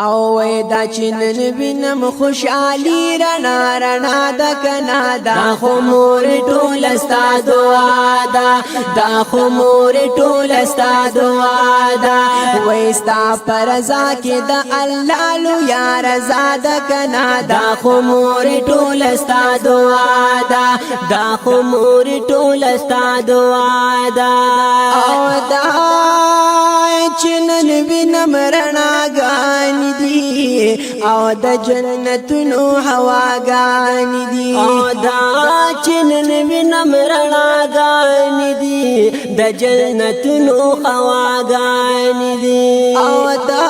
او وای دا چنن وینم خوشحالی رنا رنا دا کنا دا خمور ټول استا دعا دا خمور ټول استا دعا دا وای ستا پرزا کې دا الله لو یا رضا دا کنا دا خمور ټول استا دعا دا خمور ټول استا دعا دا او دا چنن وینم رنا گانی دی او د جنتونو هواګانی دی او دا چنن وینم رنا گانی دی د جنتونو هواګانی دی او دا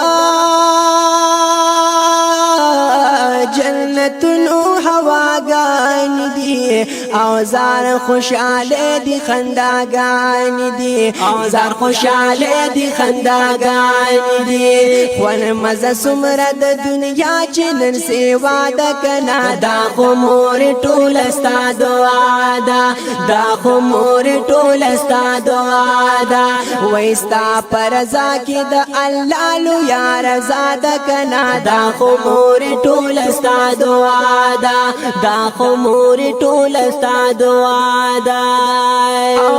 جنتونو هواګانی دی او زار خوشاله دی خنداګانی دی او زار خوشاله دی خنداګانی دی خون مزه سمره د دنیا چنن سیوا د کنا دا خمور ټول استا دعا دا خمور ټول استا دعا دا وېستا پرزا کې د الله لو یا رضا د کنا دا خمور ټول استا دعا دا خمور ټول استا دعا دا او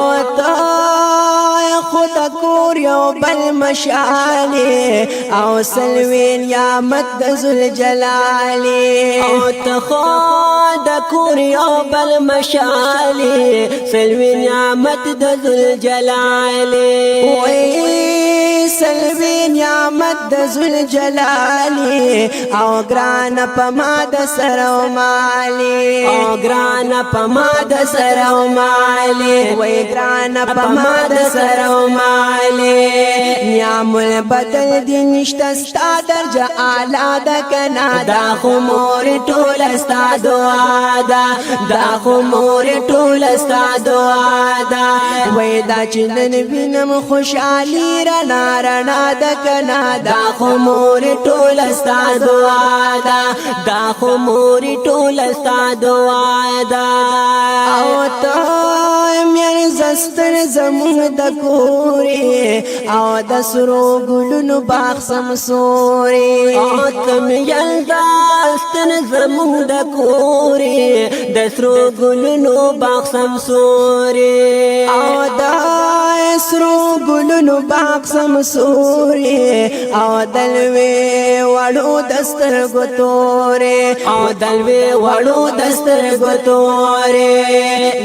خدا کور یو بل مشعالی او سلوین یا مد ذل جلالی او خدا کور یو بل مشعالی سلوین یا مد ذل جلالی وی سلوین یا مد ذل جلالی او گران پما د سرو مالی او گران پما د سرو مالی وی گران پما د سرو مالی نعم البدل دی نشتا ستا درجه آلا دا کنا دا خمور ټول استا دعا دا خمور ټول استا دعا دا وی دا چنن وینم خوشحالی رنا رنا دا کنا دا خمور ټول استا دعا دا خمور ټول استا دعا دا او میر زستر زمون د کوری او د سرو ګلونو باغ سمسوري او تم یلدا ستن زمون د کوری د سرو ګلونو باغ سمسوري او د سرو ګلونو باغ سمسوري او دلوي وړو دستر ګتوري او دلوي وړو دستر ګتوري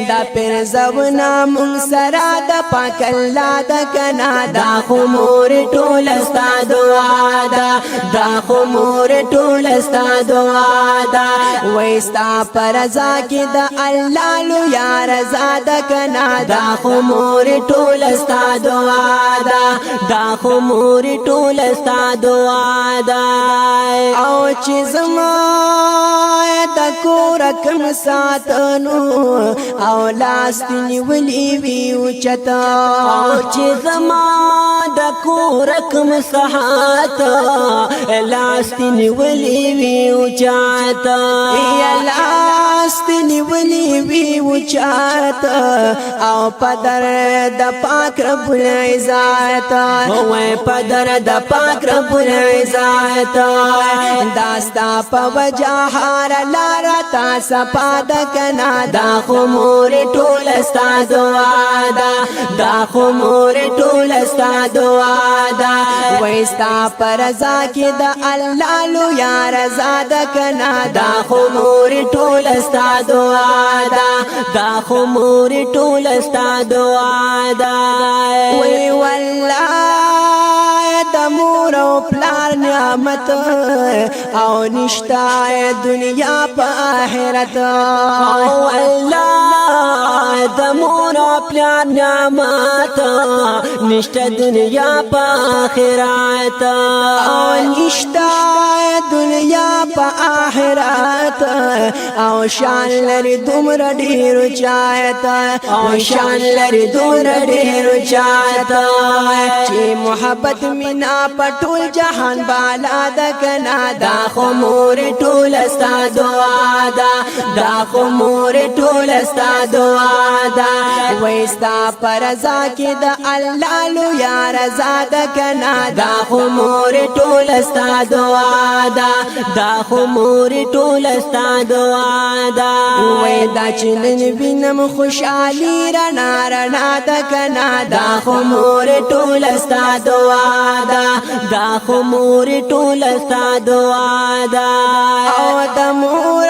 دا پر زبنا مون سرا د پاک الله د کنا دا خمور ټول استا دعا دا خمور ټول استا دعا دا وېستا پرزا کې د الله لو یا رضا د کنا دا خمور ټول استا دعا دا خمور ټول استا دعا دا او چې زما د کور کم ساتنو او لاس نیولې وی او چتا او چې زما د کور کم صحات لاس نیولې وی او چتا یا لاس نیولې وی او چتا او پدر د پاک رب العزت او پدر د پاک رب العزت داستا په وجهار لار تا سپاد کنا دا خمور ټول استا دعا دا خمور ټول استا دعا دا وېستا پرزا کې د الله لو یا رضا د کنا دا خمور ټول استا دعا دا خمور ټول استا دعا دا وی والله د مور او پلار نعمت او نشتا دنیا په آخرت او الله د مور او پلار نعمت نشتا دنیا په آخرت او نشتا دنیا په آخرت او شان لري دومره ډیر چایت او شان لري دومره ډیر چایت چې محبت مینا پټول جهان بالا د کنا دا خمور ټول استا دعا دا خمور ټول استا دعا دا وستا پرزا کې د الله لو یا رضا د کنا دا خمور ټول استا دعا دا خمور ټول استا دعا دا وې دا چې نن وینم خوشالي رڼا رڼا د کنا دا خمور ټول استا دعا دا خمور ټول استا دعا دا او د مور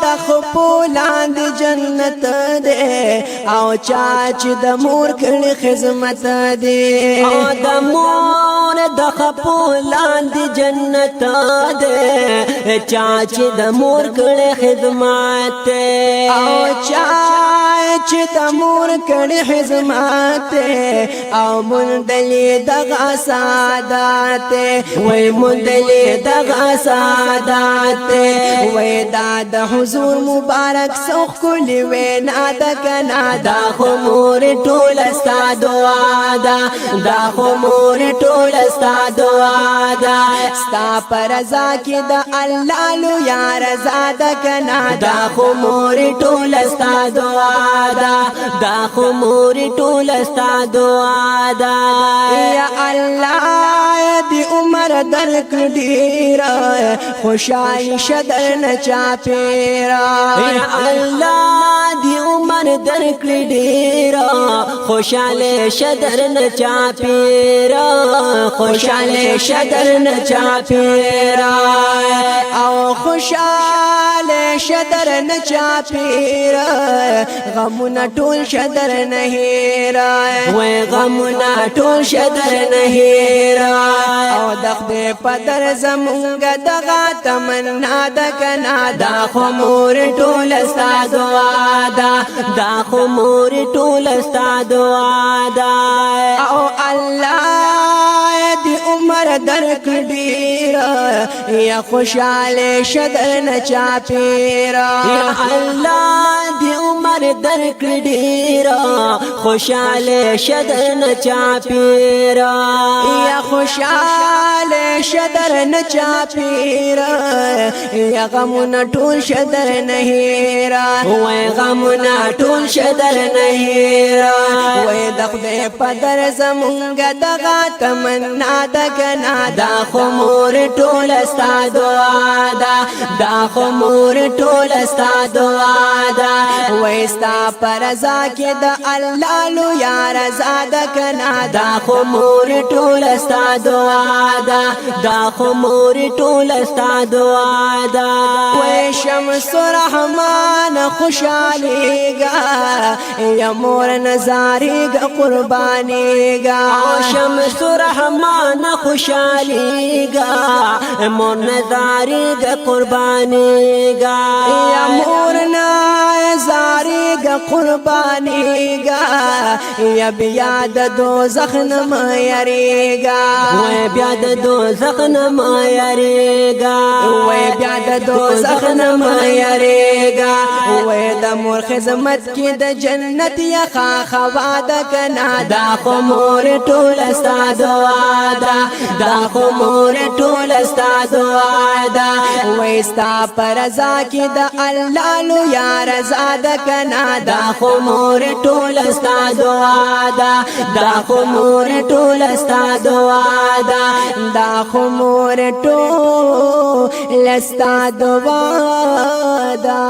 د خپلان د جنت دې او چا چې د مور کړي خدمت دې او د مور د خپلان د جنت دې چا چې د مور کړي خدمت او چا چې د مور کړي خدمت او مندلې دغه سعادت وای مندلې دغه سعادت وای دا د حضور مبارک سوخ کلی وینا د کنا دا خمور ټول استا دعا دا خمور ټول استا دعا دا ستا پرزا کې د الله لو یا رضا د کنا دا خمور ټول استا دعا دا خمور ټول استا دعا دا یا الله دی عمر درک ډیر خوشای شدر نه چا پیرا یا الله دی عمر درک ډیر خوشاله شدر نه چا پیرا خوشاله شدر نه چا پیرا او خوشاله شدر نه چا پیرا غمونه ټول شدر نه هیرا وای غمونه ټول شدر نه هیرا او دخدې پدر زمونږ دغه تمنا د کنا دا خمور ټول استا دعا دا خمور ټول استا دعا دا او الله دی عمر درک ډیر یا خوشاله شدر نه چا پیرا یا الله دی عمر درک ډیر خوشاله شدر نه چا پیرا یا خوشاله شدر نه چا پیرا یا غمونه ټول شدر نه هیرا وای غمونه ټول شدر نه هیرا وای د خدای پدر زمونږ دغه تمنا د کنا دا خمور ټول استا دعا دا خمور ټول استا دعا دا وای ستا پرزا کې د الله لو یا رضا د کنا دا خمور ټول استا دعا دا خمور ټول استا دعا دا وای شمس رحمان خوشالېږه یا مور نظارېږه قربانېږه شمس رحمان خوشالېږه مور نظارېږه قربانېږه یا مور نظارېږه قربانېږه یا بیا د دوزخ نه مه یریږه وای بیا د دوزخ نه مه یریږه وای بیا د دوزخ نه مه یریږه وای د مور خدمت کې د جنت یخا خوا د کنا دا خمور ټول استا دعا دا خمور ټول استا دعا دا وای ستا پرزا کې د الله لو یا رضا د کنا دا خمور ټول استا دعا دا خمور ټول استا دعا دا خمور ټول استا دعا دا